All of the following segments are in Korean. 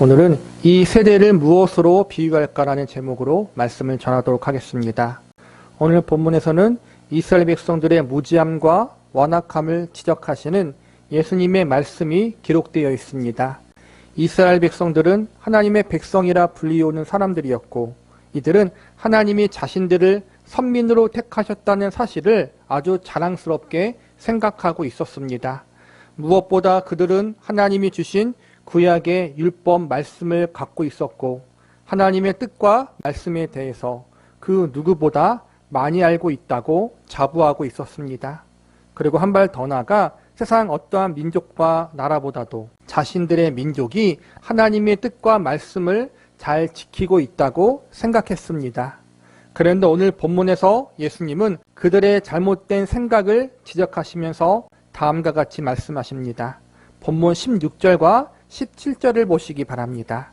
오늘은 이 세대를 무엇으로 비유할까라는 제목으로 말씀을 전하도록 하겠습니다. 오늘 본문에서는 이스라엘 백성들의 무지함과 완악함을 지적하시는 예수님의 말씀이 기록되어 있습니다. 이스라엘 백성들은 하나님의 백성이라 불리우는 사람들이었고, 이들은 하나님이 자신들을 선민으로 택하셨다는 사실을 아주 자랑스럽게 생각하고 있었습니다. 무엇보다 그들은 하나님이 주신 구약의 율법 말씀을 갖고 있었고, 하나님의 뜻과 말씀에 대해서 그 누구보다 많이 알고 있다고 자부하고 있었습니다. 그리고 한 발 더 나아가 세상 어떠한 민족과 나라보다도 자신들의 민족이 하나님의 뜻과 말씀을 잘 지키고 있다고 생각했습니다. 그런데 오늘 본문에서 예수님은 그들의 잘못된 생각을 지적하시면서 다음과 같이 말씀하십니다. 본문 16절과 17절을 보시기 바랍니다.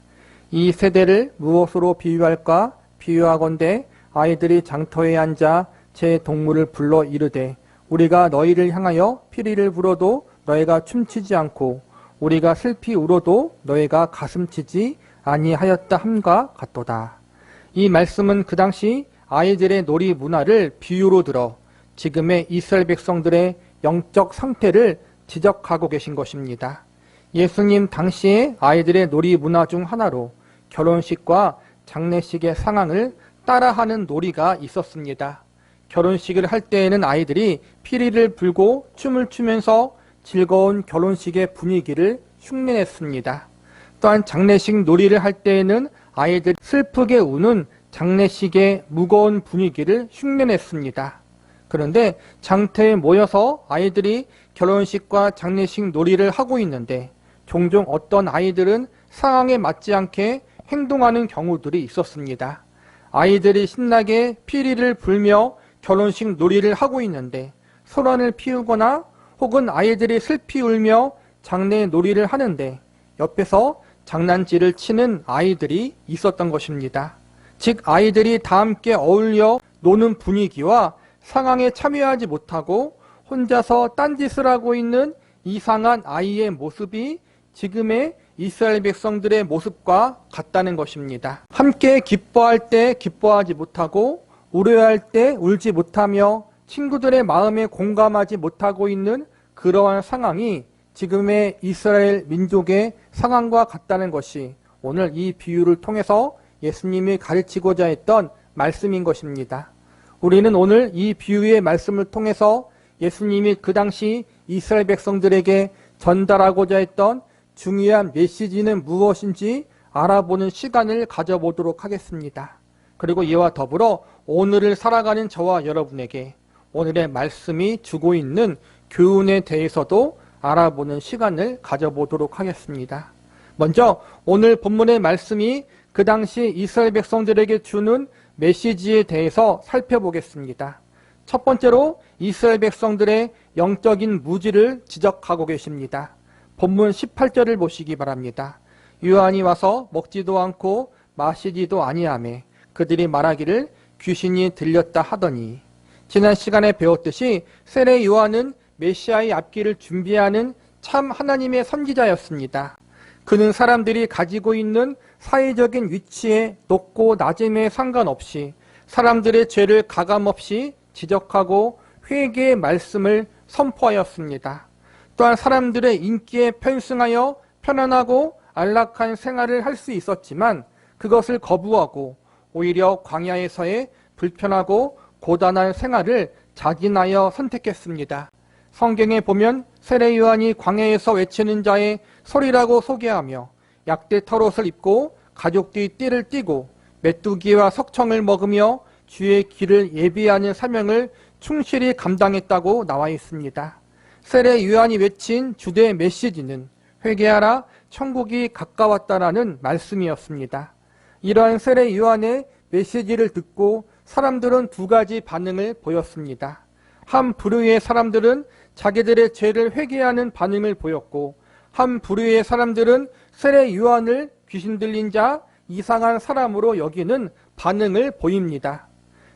이 세대를 무엇으로 비유할까? 비유하건대 아이들이 장터에 앉아 제 동물을 불러 이르되 우리가 너희를 향하여 피리를 불어도 너희가 춤추지 않고 우리가 슬피 울어도 너희가 가슴치지 아니하였다 함과 같도다. 이 말씀은 그 당시 아이들의 놀이 문화를 비유로 들어 지금의 이스라엘 백성들의 영적 상태를 지적하고 계신 것입니다. 예수님 당시의 아이들의 놀이 문화 중 하나로 결혼식과 장례식의 상황을 따라하는 놀이가 있었습니다. 결혼식을 할 때에는 아이들이 피리를 불고 춤을 추면서 즐거운 결혼식의 분위기를 흉내냈습니다. 또한 장례식 놀이를 할 때에는 아이들이 슬프게 우는 장례식의 무거운 분위기를 흉내냈습니다. 그런데 장터에 모여서 아이들이 결혼식과 장례식 놀이를 하고 있는데 종종 어떤 아이들은 상황에 맞지 않게 행동하는 경우들이 있었습니다. 아이들이 신나게 피리를 불며 결혼식 놀이를 하고 있는데 소란을 피우거나 혹은 아이들이 슬피 울며 장례 놀이를 하는데 옆에서 장난질을 치는 아이들이 있었던 것입니다. 즉 아이들이 다 함께 어울려 노는 분위기와 상황에 참여하지 못하고 혼자서 딴짓을 하고 있는 이상한 아이의 모습이 지금의 이스라엘 백성들의 모습과 같다는 것입니다. 함께 기뻐할 때 기뻐하지 못하고 우려할 때 울지 못하며 친구들의 마음에 공감하지 못하고 있는 그러한 상황이 지금의 이스라엘 민족의 상황과 같다는 것이 오늘 이 비유를 통해서 예수님이 가르치고자 했던 말씀인 것입니다. 우리는 오늘 이 비유의 말씀을 통해서 예수님이 그 당시 이스라엘 백성들에게 전달하고자 했던 중요한 메시지는 무엇인지 알아보는 시간을 가져보도록 하겠습니다. 그리고 이와 더불어 오늘을 살아가는 저와 여러분에게 오늘의 말씀이 주고 있는 교훈에 대해서도 알아보는 시간을 가져보도록 하겠습니다. 먼저 오늘 본문의 말씀이 그 당시 이스라엘 백성들에게 주는 메시지에 대해서 살펴보겠습니다. 첫 번째로 이스라엘 백성들의 영적인 무지를 지적하고 계십니다. 본문 18절을 보시기 바랍니다. 요한이 와서 먹지도 않고 마시지도 아니하매 그들이 말하기를 귀신이 들렸다 하더니, 지난 시간에 배웠듯이 세례 요한은 메시아의 앞길을 준비하는 참 하나님의 선지자였습니다. 그는 사람들이 가지고 있는 사회적인 위치에 높고 낮음에 상관없이 사람들의 죄를 가감없이 지적하고 회개의 말씀을 선포하였습니다. 또한 사람들의 인기에 편승하여 편안하고 안락한 생활을 할 수 있었지만 그것을 거부하고 오히려 광야에서의 불편하고 고단한 생활을 자진하여 선택했습니다. 성경에 보면 세례 요한이 광야에서 외치는 자의 소리라고 소개하며 약대 털옷을 입고 가족들이 띠를 띠고 메뚜기와 석청을 먹으며 주의 길을 예비하는 사명을 충실히 감당했다고 나와 있습니다. 세례 요한이 외친 주된 메시지는 회개하라 천국이 가까웠다라는 말씀이었습니다. 이러한 세례 요한의 메시지를 듣고 사람들은 두 가지 반응을 보였습니다. 한 부류의 사람들은 자기들의 죄를 회개하는 반응을 보였고, 한 부류의 사람들은 세례 요한을 귀신 들린 자, 이상한 사람으로 여기는 반응을 보입니다.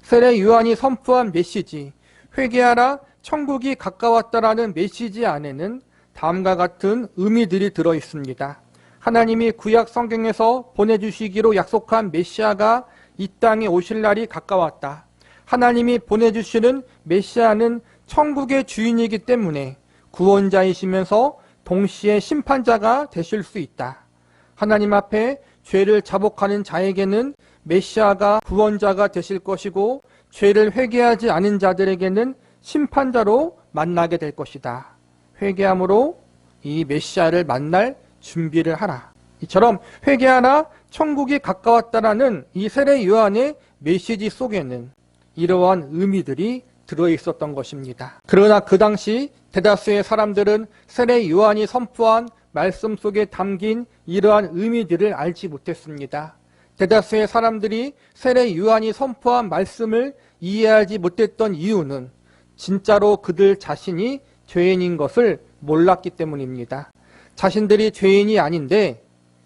세례 요한이 선포한 메시지, 회개하라 천국이 가까웠다라는 메시지 안에는 다음과 같은 의미들이 들어 있습니다. 하나님이 구약 성경에서 보내주시기로 약속한 메시아가 이 땅에 오실 날이 가까웠다. 하나님이 보내주시는 메시아는 천국의 주인이기 때문에 구원자이시면서 동시에 심판자가 되실 수 있다. 하나님 앞에 죄를 자복하는 자에게는 메시아가 구원자가 되실 것이고, 죄를 회개하지 않은 자들에게는 심판자로 만나게 될 것이다. 회개함으로 이 메시아를 만날 준비를 하라. 이처럼 회개하라, 천국이 가까웠다라는 이 세례 요한의 메시지 속에는 이러한 의미들이 들어있었던 것입니다. 그러나 그 당시 대다수의 사람들은 세례 요한이 선포한 말씀 속에 담긴 이러한 의미들을 알지 못했습니다. 대다수의 사람들이 세례 요한이 선포한 말씀을 이해하지 못했던 이유는 진짜로 그들 자신이 죄인인 것을 몰랐기 때문입니다. 자신들이 죄인이 아닌데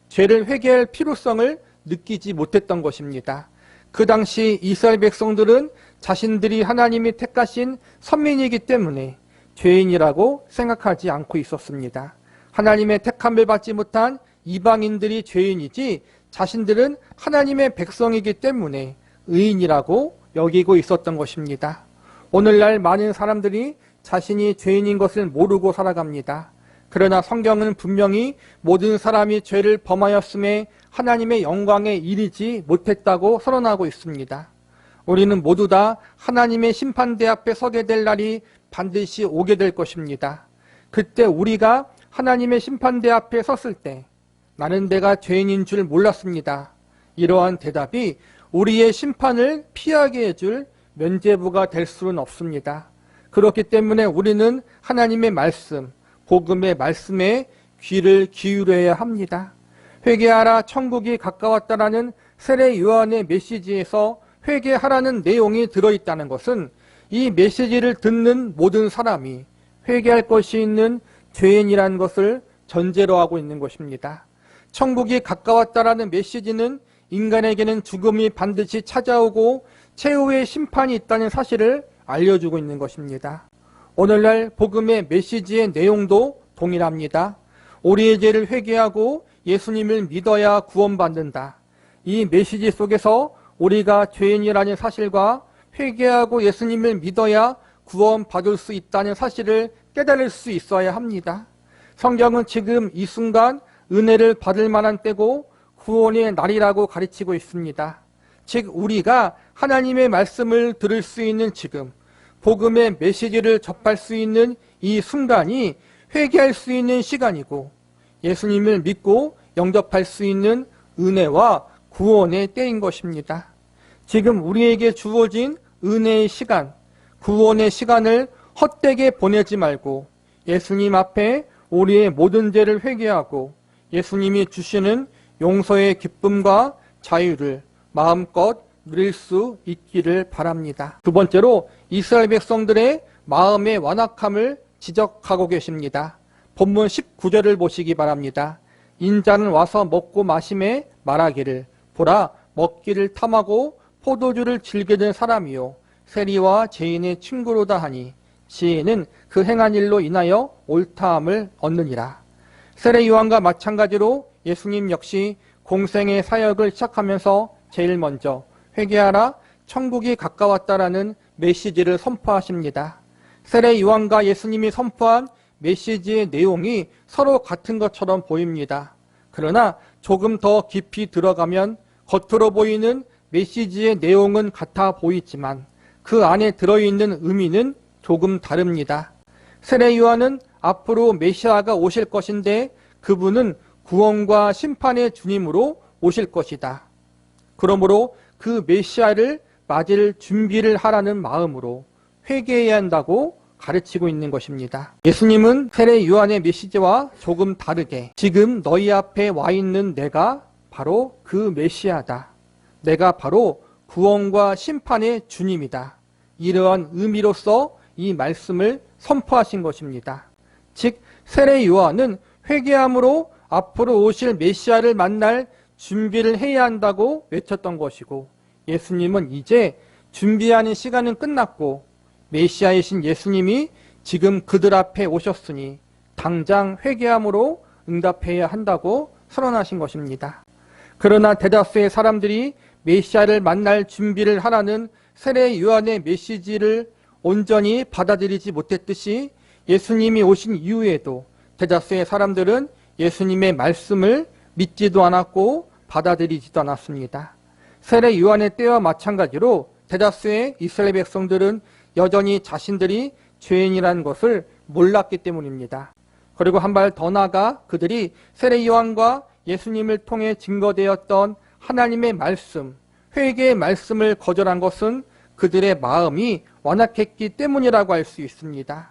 죄를 회개할 필요성을 느끼지 못했던 것입니다. 그 당시 이스라엘 백성들은 자신들이 하나님이 택하신 선민이기 때문에 죄인이라고 생각하지 않고 있었습니다. 하나님의 택함을 받지 못한 이방인들이 죄인이지 자신들은 하나님의 백성이기 때문에 의인이라고 여기고 있었던 것입니다. 오늘날 많은 사람들이 자신이 죄인인 것을 모르고 살아갑니다. 그러나 성경은 분명히 모든 사람이 죄를 범하였음에 하나님의 영광에 이르지 못했다고 선언하고 있습니다. 우리는 모두 다 하나님의 심판대 앞에 서게 될 날이 반드시 오게 될 것입니다. 그때 우리가 하나님의 심판대 앞에 섰을 때 나는 내가 죄인인 줄 몰랐습니다. 이러한 대답이 우리의 심판을 피하게 해줄 면죄부가 될 수는 없습니다. 그렇기 때문에 우리는 하나님의 말씀, 복음의 말씀에 귀를 기울여야 합니다. 회개하라, 천국이 가까웠다라는 세례 요한의 메시지에서 회개하라는 내용이 들어있다는 것은 이 메시지를 듣는 모든 사람이 회개할 것이 있는 죄인이라는 것을 전제로 하고 있는 것입니다. 천국이 가까웠다라는 메시지는 인간에게는 죽음이 반드시 찾아오고 최후의 심판이 있다는 사실을 알려주고 있는 것입니다. 오늘날 복음의 메시지의 내용도 동일합니다. 우리의 죄를 회개하고 예수님을 믿어야 구원받는다. 이 메시지 속에서 우리가 죄인이라는 사실과 회개하고 예수님을 믿어야 구원받을 수 있다는 사실을 깨달을 수 있어야 합니다. 성경은 지금 이 순간 은혜를 받을 만한 때고 구원의 날이라고 가르치고 있습니다. 즉 우리가 하나님의 말씀을 들을 수 있는 지금, 복음의 메시지를 접할 수 있는 이 순간이 회개할 수 있는 시간이고 예수님을 믿고 영접할 수 있는 은혜와 구원의 때인 것입니다. 지금 우리에게 주어진 은혜의 시간, 구원의 시간을 헛되게 보내지 말고 예수님 앞에 우리의 모든 죄를 회개하고 예수님이 주시는 용서의 기쁨과 자유를 마음껏 누릴 수 있기를 바랍니다. 두 번째로 이스라엘 백성들의 마음의 완악함을 지적하고 계십니다. 본문 19절을 보시기 바랍니다. 인자는 와서 먹고 마심에 말하기를 보라 먹기를 탐하고 포도주를 즐기는 사람이요 세리와 죄인의 친구로다 하니 지혜는 그 행한 일로 인하여 옳다함을 얻느니라. 세례 요한과 마찬가지로 예수님 역시 공생의 사역을 시작하면서 제일 먼저 회개하라 천국이 가까웠다라는 메시지를 선포하십니다. 세례 요한과 예수님이 선포한 메시지의 내용이 서로 같은 것처럼 보입니다. 그러나 조금 더 깊이 들어가면 겉으로 보이는 메시지의 내용은 같아 보이지만 그 안에 들어있는 의미는 조금 다릅니다. 세례 요한은 앞으로 메시아가 오실 것인데 그분은 구원과 심판의 주님으로 오실 것이다. 그러므로 그 메시아를 맞을 준비를 하라는 마음으로 회개해야 한다고 가르치고 있는 것입니다. 예수님은 세례 요한의 메시지와 조금 다르게 지금 너희 앞에 와 있는 내가 바로 그 메시아다. 내가 바로 구원과 심판의 주님이다. 이러한 의미로서 이 말씀을 선포하신 것입니다. 즉 세례 요한은 회개함으로 앞으로 오실 메시아를 만날 준비를 해야 한다고 외쳤던 것이고 예수님은 이제 준비하는 시간은 끝났고 메시아이신 예수님이 지금 그들 앞에 오셨으니 당장 회개함으로 응답해야 한다고 선언하신 것입니다. 그러나 대다수의 사람들이 메시아를 만날 준비를 하라는 세례 요한의 메시지를 온전히 받아들이지 못했듯이 예수님이 오신 이후에도 대다수의 사람들은 예수님의 말씀을 믿지도 않았고 받아들이지도 않았습니다. 세례 요한의 때와 마찬가지로 대다수의 이스라엘 백성들은 여전히 자신들이 죄인이라는 것을 몰랐기 때문입니다. 그리고 한 발 더 나아가 그들이 세례 요한과 예수님을 통해 증거되었던 하나님의 말씀, 회개의 말씀을 거절한 것은 그들의 마음이 완악했기 때문이라고 할 수 있습니다.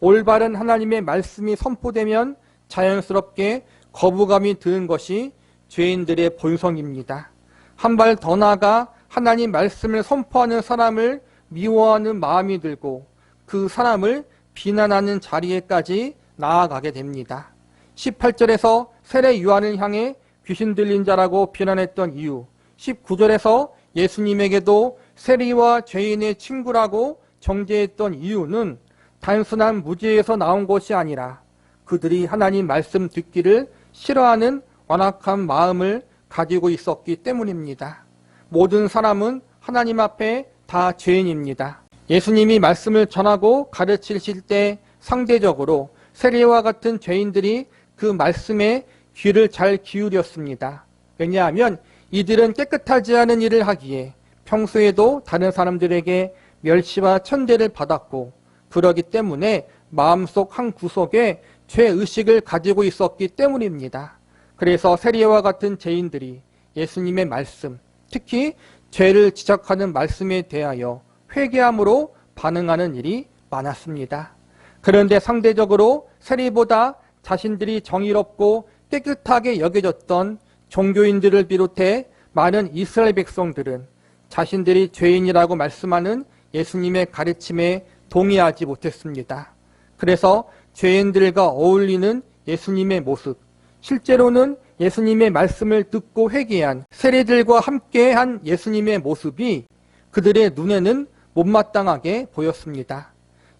올바른 하나님의 말씀이 선포되면 자연스럽게 거부감이 드는 것이 죄인들의 본성입니다. 한 발 더 나아가 하나님 말씀을 선포하는 사람을 미워하는 마음이 들고 그 사람을 비난하는 자리에까지 나아가게 됩니다. 18절에서 세례 요한을 향해 귀신 들린 자라고 비난했던 이유, 19절에서 예수님에게도 세리와 죄인의 친구라고 정죄했던 이유는 단순한 무지에서 나온 것이 아니라 그들이 하나님 말씀 듣기를 싫어하는 완악한 마음을 가지고 있었기 때문입니다. 모든 사람은 하나님 앞에 다 죄인입니다. 예수님이 말씀을 전하고 가르치실 때 상대적으로 세리와 같은 죄인들이 그 말씀에 귀를 잘 기울였습니다. 왜냐하면 이들은 깨끗하지 않은 일을 하기에 평소에도 다른 사람들에게 멸시와 천대를 받았고 그러기 때문에 마음속 한 구석에 죄의식을 가지고 있었기 때문입니다. 그래서 세리와 같은 죄인들이 예수님의 말씀, 특히 죄를 지적하는 말씀에 대하여 회개함으로 반응하는 일이 많았습니다. 그런데 상대적으로 세리보다 자신들이 정의롭고 깨끗하게 여겨졌던 종교인들을 비롯해 많은 이스라엘 백성들은 자신들이 죄인이라고 말씀하는 예수님의 가르침에 동의하지 못했습니다. 그래서 죄인들과 어울리는 예수님의 모습, 실제로는 예수님의 말씀을 듣고 회개한 세리들과 함께한 예수님의 모습이 그들의 눈에는 못마땅하게 보였습니다.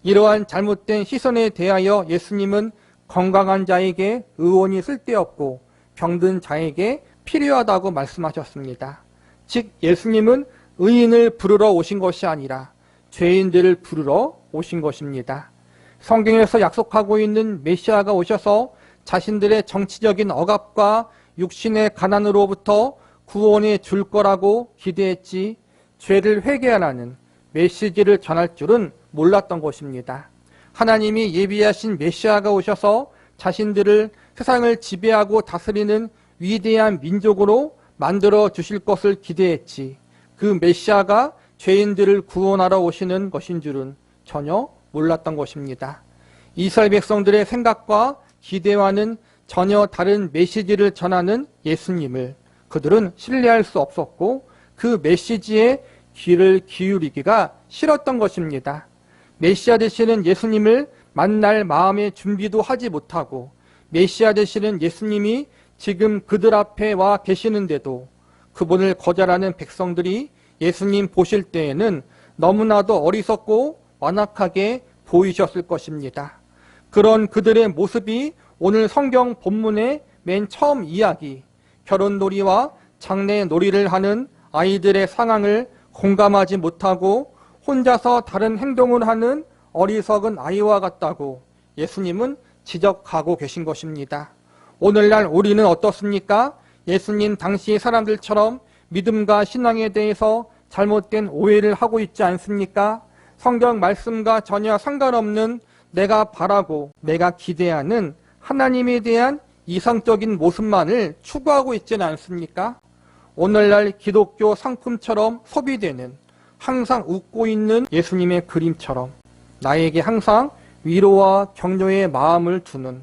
이러한 잘못된 시선에 대하여 예수님은 건강한 자에게 의원이 쓸데없고 병든 자에게 필요하다고 말씀하셨습니다. 즉 예수님은 의인을 부르러 오신 것이 아니라 죄인들을 부르러 오신 것입니다. 성경에서 약속하고 있는 메시아가 오셔서 자신들의 정치적인 억압과 육신의 가난으로부터 구원해 줄 거라고 기대했지 죄를 회개하라는 메시지를 전할 줄은 몰랐던 것입니다. 하나님이 예비하신 메시아가 오셔서 자신들을 세상을 지배하고 다스리는 위대한 민족으로 만들어 주실 것을 기대했지 그 메시아가 죄인들을 구원하러 오시는 것인 줄은 전혀 몰랐던 것입니다. 이스라엘 백성들의 생각과 기대와는 전혀 다른 메시지를 전하는 예수님을 그들은 신뢰할 수 없었고 그 메시지에 귀를 기울이기가 싫었던 것입니다. 메시아 되시는 예수님을 만날 마음의 준비도 하지 못하고 메시아 되시는 예수님이 지금 그들 앞에 와 계시는데도 그분을 거절하는 백성들이 예수님 보실 때에는 너무나도 어리석고 완악하게 보이셨을 것입니다. 그런 그들의 모습이 오늘 성경 본문의 맨 처음 이야기, 결혼놀이와 장례놀이를 하는 아이들의 상황을 공감하지 못하고 혼자서 다른 행동을 하는 어리석은 아이와 같다고 예수님은 지적하고 계신 것입니다. 오늘날 우리는 어떻습니까? 예수님 당시 사람들처럼 믿음과 신앙에 대해서 잘못된 오해를 하고 있지 않습니까? 성경 말씀과 전혀 상관없는 내가 바라고 내가 기대하는 하나님에 대한 이상적인 모습만을 추구하고 있지는 않습니까? 오늘날 기독교 상품처럼 소비되는 항상 웃고 있는 예수님의 그림처럼 나에게 항상 위로와 격려의 마음을 주는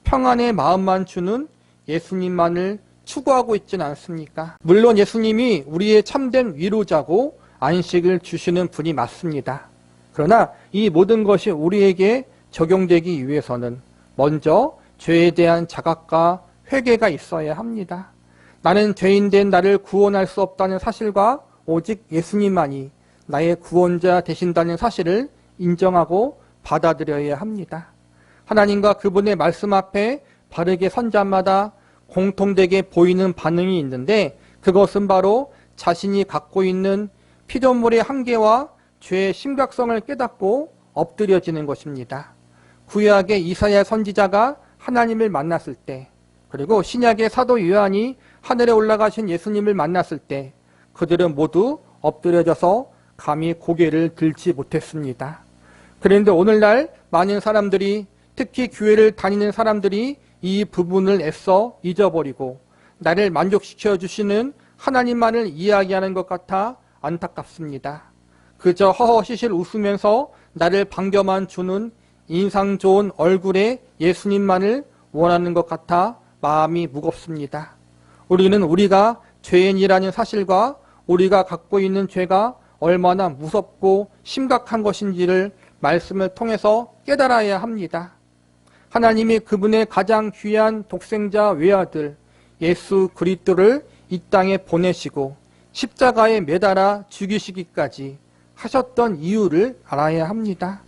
평안의 마음만 주는 예수님만을 추구하고 있지는 않습니까? 물론 예수님이 우리의 참된 위로자고 안식을 주시는 분이 맞습니다. 그러나 이 모든 것이 우리에게 적용되기 위해서는 먼저 죄에 대한 자각과 회개가 있어야 합니다. 나는 죄인된 나를 구원할 수 없다는 사실과 오직 예수님만이 나의 구원자 되신다는 사실을 인정하고 받아들여야 합니다. 하나님과 그분의 말씀 앞에 바르게 선 자마다 공통되게 보이는 반응이 있는데 그것은 바로 자신이 갖고 있는 피조물의 한계와 죄의 심각성을 깨닫고 엎드려지는 것입니다. 구약의 이사야 선지자가 하나님을 만났을 때, 그리고 신약의 사도 요한이 하늘에 올라가신 예수님을 만났을 때 그들은 모두 엎드려져서 감히 고개를 들지 못했습니다. 그런데 오늘날 많은 사람들이, 특히 교회를 다니는 사람들이 이 부분을 애써 잊어버리고 나를 만족시켜 주시는 하나님만을 이야기하는 것 같아 안타깝습니다. 그저 허허시실 웃으면서 나를 반겨만 주는 인상 좋은 얼굴의 예수님만을 원하는 것 같아 마음이 무겁습니다. 우리는 우리가 죄인이라는 사실과 우리가 갖고 있는 죄가 얼마나 무섭고 심각한 것인지를 말씀을 통해서 깨달아야 합니다. 하나님이 그분의 가장 귀한 독생자 외아들 예수 그리스도를 이 땅에 보내시고 십자가에 매달아 죽이시기까지 하셨던 이유를 알아야 합니다.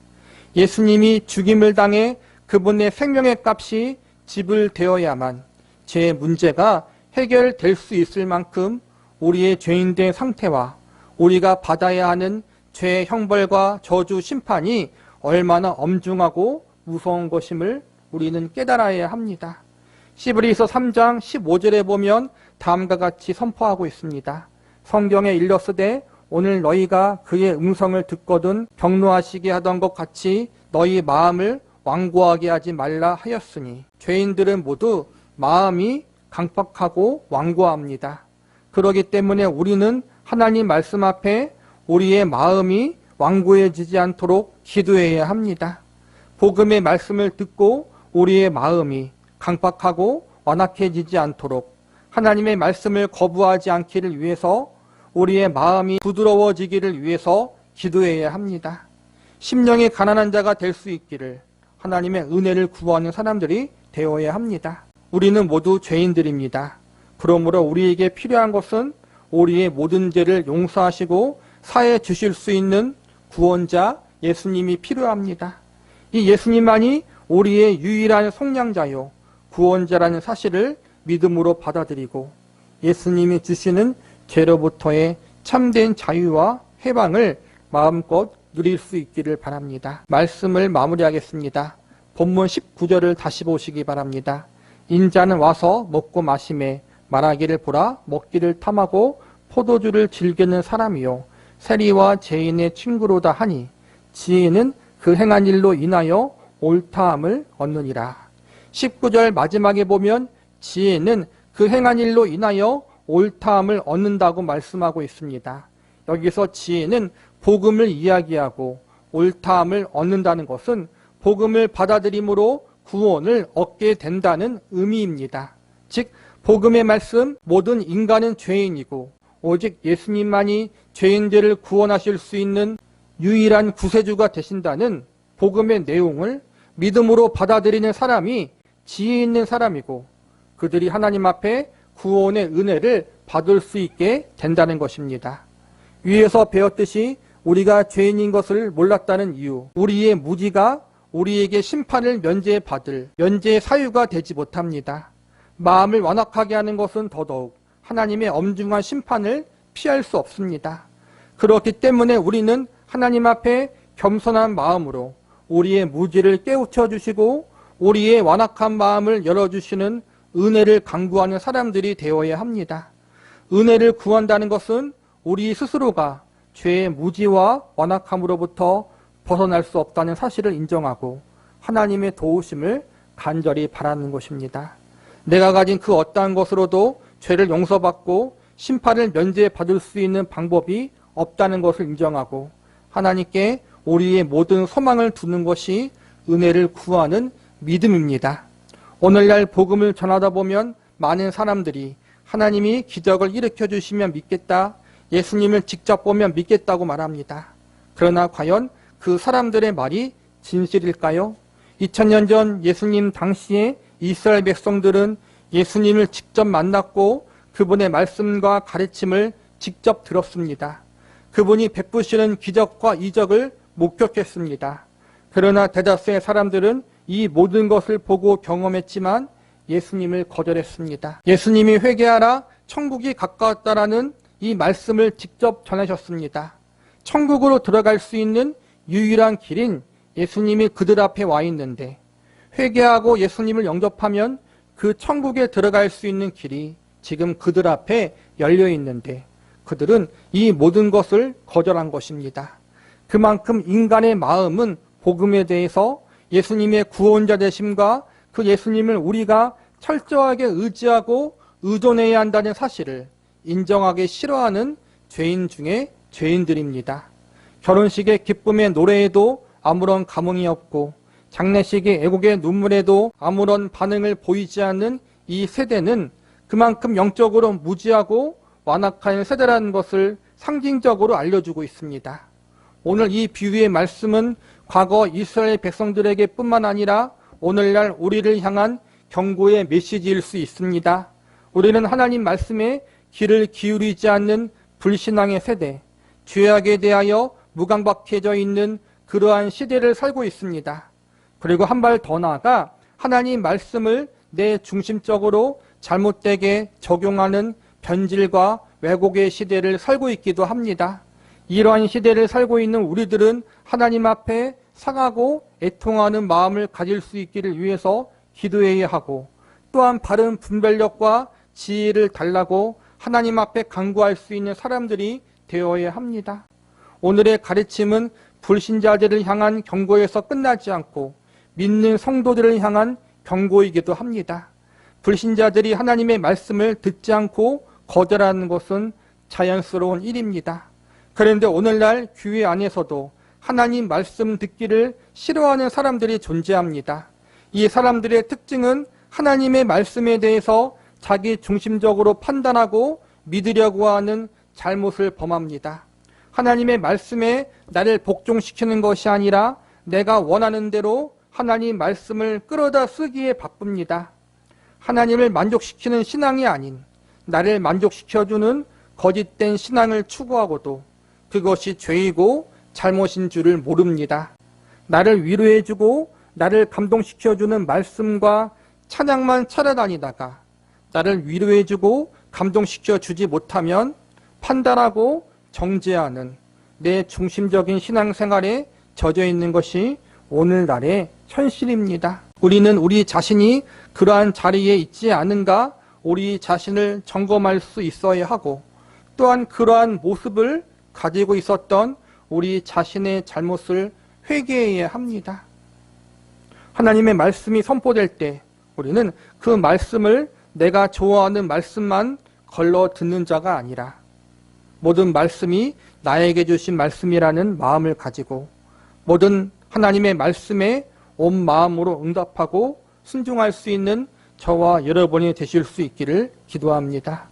예수님이 죽임을 당해 그분의 생명의 값이 지불되어야만 죄의 문제가 해결될 수 있을 만큼 우리의 죄인된 상태와 우리가 받아야 하는 죄의 형벌과 저주 심판이 얼마나 엄중하고 무서운 것임을 우리는 깨달아야 합니다. 시브리서 3장 15절에 보면 다음과 같이 선포하고 있습니다. 성경에 일렀으되 오늘 너희가 그의 음성을 듣거든 경노하시게 하던 것 같이 너희 마음을 완고하게 하지 말라 하였으니 죄인들은 모두 마음이 강팍하고 완고합니다. 그렇기 때문에 우리는 하나님 말씀 앞에 우리의 마음이 완고해지지 않도록 기도해야 합니다. 복음의 말씀을 듣고 우리의 마음이 강팍하고 완악해지지 않도록 하나님의 말씀을 거부하지 않기를 위해서 우리의 마음이 부드러워지기를 위해서 기도해야 합니다. 심령이 가난한 자가 될 수 있기를 하나님의 은혜를 구하는 사람들이 되어야 합니다. 우리는 모두 죄인들입니다. 그러므로 우리에게 필요한 것은 우리의 모든 죄를 용서하시고 사해 주실 수 있는 구원자 예수님이 필요합니다. 이 예수님만이 우리의 유일한 속량자요 구원자라는 사실을 믿음으로 받아들이고 예수님이 주시는 죄로부터의 참된 자유와 해방을 마음껏 누릴 수 있기를 바랍니다. 말씀을 마무리하겠습니다. 본문 19절을 다시 보시기 바랍니다. 인자는 와서 먹고 마시매 말하기를 보라 먹기를 탐하고 포도주를 즐기는 사람이요 세리와 죄인의 친구로다 하니 지혜는 그 행한 일로 인하여 옳다함을 얻느니라. 19절 마지막에 보면 지혜는 그 행한 일로 인하여 옳다함을 얻는다고 말씀하고 있습니다. 여기서 지혜는 복음을 이야기하고 옳다함을 얻는다는 것은 복음을 받아들임으로 구원을 얻게 된다는 의미입니다. 즉 복음의 말씀 모든 인간은 죄인이고 오직 예수님만이 죄인들을 구원하실 수 있는 유일한 구세주가 되신다는 복음의 내용을 믿음으로 받아들이는 사람이 지혜 있는 사람이고 그들이 하나님 앞에 구원의 은혜를 받을 수 있게 된다는 것입니다. 위에서 배웠듯이 우리가 죄인인 것을 몰랐다는 이유, 우리의 무지가 우리에게 심판을 면제받을 면제의 사유가 되지 못합니다. 마음을 완악하게 하는 것은 더더욱 하나님의 엄중한 심판을 피할 수 없습니다. 그렇기 때문에 우리는 하나님 앞에 겸손한 마음으로 우리의 무지를 깨우쳐 주시고 우리의 완악한 마음을 열어주시는 은혜를 간구하는 사람들이 되어야 합니다. 은혜를 구한다는 것은 우리 스스로가 죄의 무지와 완악함으로부터 벗어날 수 없다는 사실을 인정하고 하나님의 도우심을 간절히 바라는 것입니다. 내가 가진 그 어떠한 것으로도 죄를 용서받고 심판을 면제받을 수 있는 방법이 없다는 것을 인정하고 하나님께 우리의 모든 소망을 두는 것이 은혜를 구하는 믿음입니다. 오늘날 복음을 전하다 보면 많은 사람들이 하나님이 기적을 일으켜 주시면 믿겠다, 예수님을 직접 보면 믿겠다고 말합니다. 그러나 과연 그 사람들의 말이 진실일까요? 2000년 전 예수님 당시에 이스라엘 백성들은 예수님을 직접 만났고 그분의 말씀과 가르침을 직접 들었습니다. 그분이 베푸시는 기적과 이적을 목격했습니다. 그러나 대다수의 사람들은 이 모든 것을 보고 경험했지만 예수님을 거절했습니다. 예수님이 회개하라 천국이 가까웠다라는 이 말씀을 직접 전하셨습니다. 천국으로 들어갈 수 있는 유일한 길인 예수님이 그들 앞에 와 있는데 회개하고 예수님을 영접하면 그 천국에 들어갈 수 있는 길이 지금 그들 앞에 열려 있는데 그들은 이 모든 것을 거절한 것입니다. 그만큼 인간의 마음은 복음에 대해서 예수님의 구원자 되심과 그 예수님을 우리가 철저하게 의지하고 의존해야 한다는 사실을 인정하기 싫어하는 죄인 중에 죄인들입니다. 결혼식의 기쁨의 노래에도 아무런 감흥이 없고 장례식의 애국의 눈물에도 아무런 반응을 보이지 않는 이 세대는 그만큼 영적으로 무지하고 완악한 세대라는 것을 상징적으로 알려주고 있습니다. 오늘 이 비유의 말씀은 과거 이스라엘 백성들에게 뿐만 아니라 오늘날 우리를 향한 경고의 메시지일 수 있습니다. 우리는 하나님 말씀에 귀를 기울이지 않는 불신앙의 세대, 죄악에 대하여 무감각해져 있는 그러한 시대를 살고 있습니다. 그리고 한 발 더 나아가 하나님 말씀을 내 중심적으로 잘못되게 적용하는 변질과 왜곡의 시대를 살고 있기도 합니다. 이러한 시대를 살고 있는 우리들은 하나님 앞에 상하고 애통하는 마음을 가질 수 있기를 위해서 기도해야 하고 또한 바른 분별력과 지혜를 달라고 하나님 앞에 간구할 수 있는 사람들이 되어야 합니다. 오늘의 가르침은 불신자들을 향한 경고에서 끝나지 않고 믿는 성도들을 향한 경고이기도 합니다. 불신자들이 하나님의 말씀을 듣지 않고 거절하는 것은 자연스러운 일입니다. 그런데 오늘날 교회 안에서도 하나님 말씀 듣기를 싫어하는 사람들이 존재합니다. 이 사람들의 특징은 하나님의 말씀에 대해서 자기 중심적으로 판단하고 믿으려고 하는 잘못을 범합니다. 하나님의 말씀에 나를 복종시키는 것이 아니라 내가 원하는 대로 하나님 말씀을 끌어다 쓰기에 바쁩니다. 하나님을 만족시키는 신앙이 아닌 나를 만족시켜주는 거짓된 신앙을 추구하고도 그것이 죄이고 잘못인 줄을 모릅니다. 나를 위로해주고 나를 감동시켜주는 말씀과 찬양만 찾아다니다가 나를 위로해주고 감동시켜주지 못하면 판단하고 정죄하는 내 중심적인 신앙생활에 젖어 있는 것이 오늘날의 현실입니다. 우리는 우리 자신이 그러한 자리에 있지 않은가 우리 자신을 점검할 수 있어야 하고 또한 그러한 모습을 가지고 있었던 우리 자신의 잘못을 회개해야 합니다. 하나님의 말씀이 선포될 때 우리는 그 말씀을 내가 좋아하는 말씀만 걸러 듣는 자가 아니라 모든 말씀이 나에게 주신 말씀이라는 마음을 가지고 모든 하나님의 말씀에 온 마음으로 응답하고 순종할 수 있는 저와 여러분이 되실 수 있기를 기도합니다.